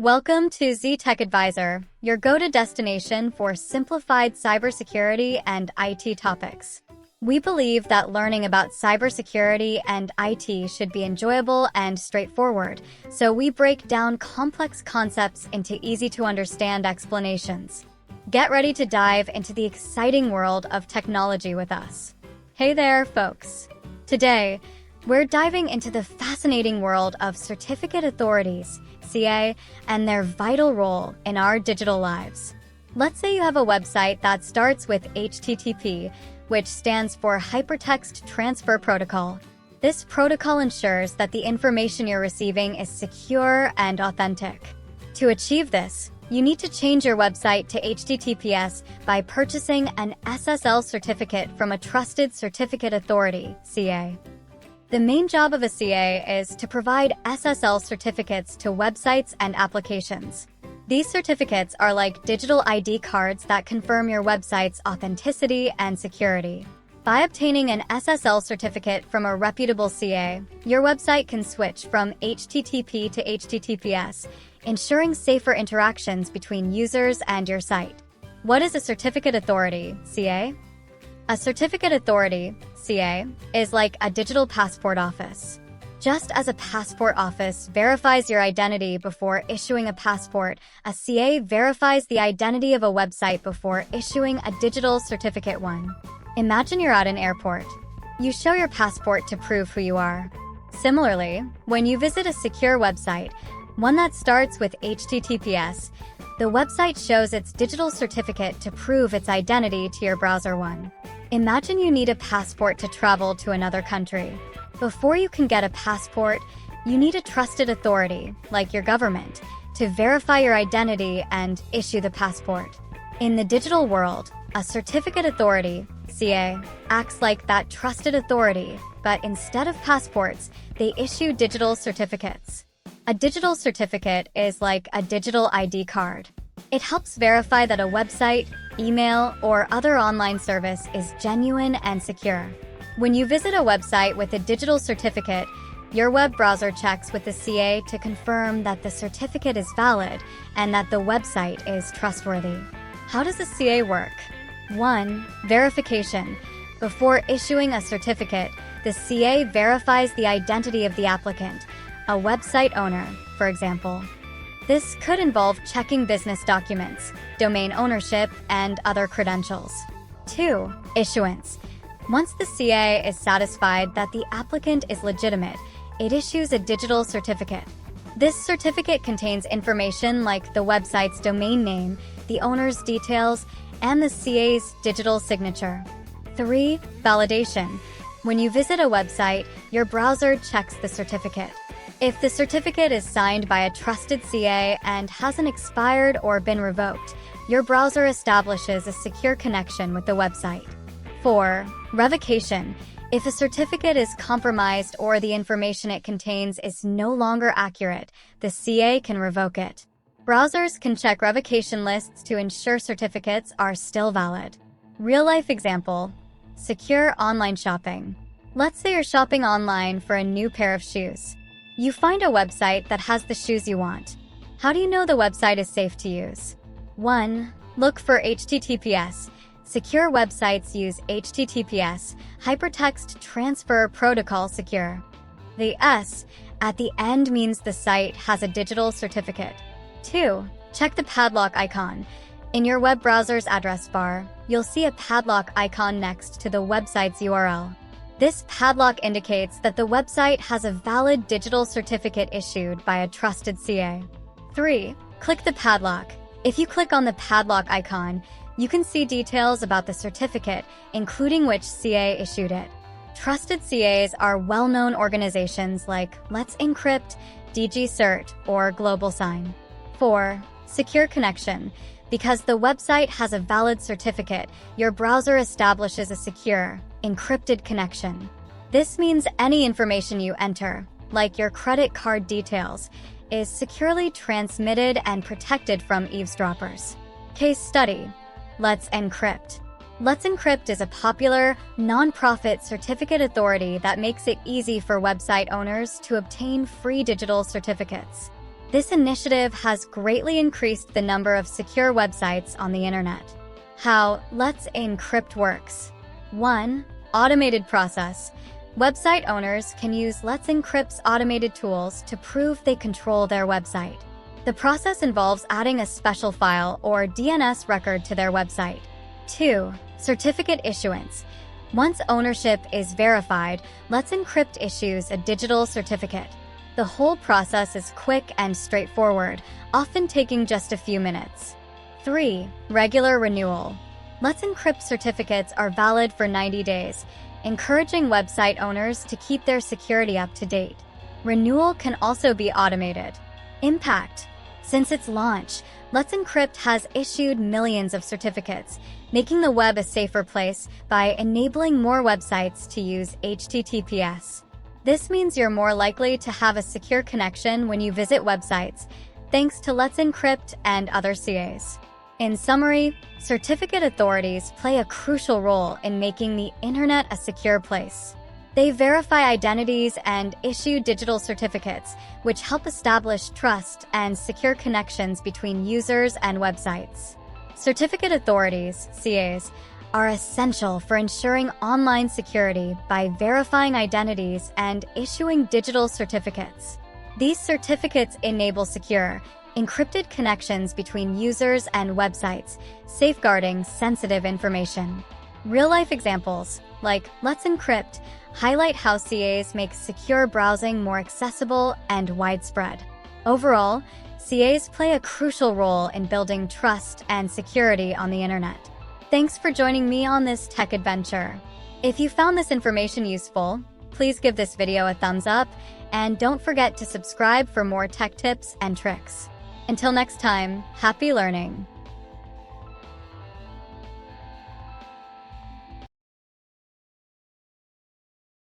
Welcome to Z Tech Advisor, your go-to destination for simplified cybersecurity and IT topics. We believe that learning about cybersecurity and IT should be enjoyable and straightforward, so we break down complex concepts into easy-to-understand explanations. Get ready to dive into the exciting world of technology with us. Hey there, folks. Today, we're diving into the fascinating world of certificate authorities, CA, and their vital role in our digital lives. Let's say you have a website that starts with HTTP, which stands for Hypertext Transfer Protocol. This protocol ensures that the information you're receiving is secure and authentic. To achieve this, you need to change your website to HTTPS by purchasing an SSL certificate from a trusted certificate authority, CA. The main job of a CA is to provide SSL certificates to websites and applications. These certificates are like digital ID cards that confirm your website's authenticity and security. By obtaining an SSL certificate from a reputable CA, your website can switch from HTTP to HTTPS, ensuring safer interactions between users and your site. What is a certificate authority, CA? A certificate authority, CA, is like a digital passport office. Just as a passport office verifies your identity before issuing a passport, a CA verifies the identity of a website before issuing a digital certificate one. Imagine you're at an airport. You show your passport to prove who you are. Similarly, when you visit a secure website, one that starts with HTTPS, the website shows its digital certificate to prove its identity to your browser one. Imagine you need a passport to travel to another country. Before you can get a passport, you need a trusted authority, like your government, to verify your identity and issue the passport. In the digital world, a certificate authority, CA, acts like that trusted authority, but instead of passports, they issue digital certificates. A digital certificate is like a digital ID card. It helps verify that a website, email, or other online service is genuine and secure. When you visit a website with a digital certificate, your web browser checks with the CA to confirm that the certificate is valid and that the website is trustworthy. How does a CA work? 1. Verification. Before issuing a certificate, the CA verifies the identity of the applicant, a website owner, for example. This could involve checking business documents, domain ownership, and other credentials. 2. Issuance. Once the CA is satisfied that the applicant is legitimate, it issues a digital certificate. This certificate contains information like the website's domain name, the owner's details, and the CA's digital signature. 3. Validation. When you visit a website, your browser checks the certificate. If the certificate is signed by a trusted CA and hasn't expired or been revoked, your browser establishes a secure connection with the website. 4. Revocation. If a certificate is compromised or the information it contains is no longer accurate, the CA can revoke it. Browsers can check revocation lists to ensure certificates are still valid. Real-life example: secure online shopping. Let's say you're shopping online for a new pair of shoes. You find a website that has the shoes you want. How do you know the website is safe to use? 1. Look for HTTPS. Secure websites use HTTPS, Hypertext Transfer Protocol Secure. The S at the end means the site has a digital certificate. 2. Check the padlock icon. In your web browser's address bar, you'll see a padlock icon next to the website's URL. This padlock indicates that the website has a valid digital certificate issued by a trusted CA. 3. Click the padlock. If you click on the padlock icon, you can see details about the certificate, including which CA issued it. Trusted CAs are well-known organizations like Let's Encrypt, DigiCert, or GlobalSign. 4. Secure connection. Because the website has a valid certificate, your browser establishes a secure, encrypted connection. This means any information you enter, like your credit card details, is securely transmitted and protected from eavesdroppers. Case study: Let's Encrypt. Let's Encrypt is a popular, non-profit certificate authority that makes it easy for website owners to obtain free digital certificates. This initiative has greatly increased the number of secure websites on the internet. How Let's Encrypt works. 1. Automated process. Website owners can use Let's Encrypt's automated tools to prove they control their website. The process involves adding a special file or DNS record to their website. 2. Certificate issuance. Once ownership is verified, Let's Encrypt issues a digital certificate. The whole process is quick and straightforward, often taking just a few minutes. 3. Regular renewal. Let's Encrypt certificates are valid for 90 days, encouraging website owners to keep their security up to date. Renewal can also be automated. Impact. Since its launch, Let's Encrypt has issued millions of certificates, making the web a safer place by enabling more websites to use HTTPS. This means you're more likely to have a secure connection when you visit websites, thanks to Let's Encrypt and other CAs. In summary, certificate authorities play a crucial role in making the internet a secure place. They verify identities and issue digital certificates, which help establish trust and secure connections between users and websites. Certificate authorities, CAs, are essential for ensuring online security by verifying identities and issuing digital certificates. These certificates enable secure, encrypted connections between users and websites, safeguarding sensitive information. Real-life examples, like Let's Encrypt, highlight how CAs make secure browsing more accessible and widespread. Overall, CAs play a crucial role in building trust and security on the internet. Thanks for joining me on this tech adventure. If you found this information useful, please give this video a thumbs up and don't forget to subscribe for more tech tips and tricks. Until next time, happy learning!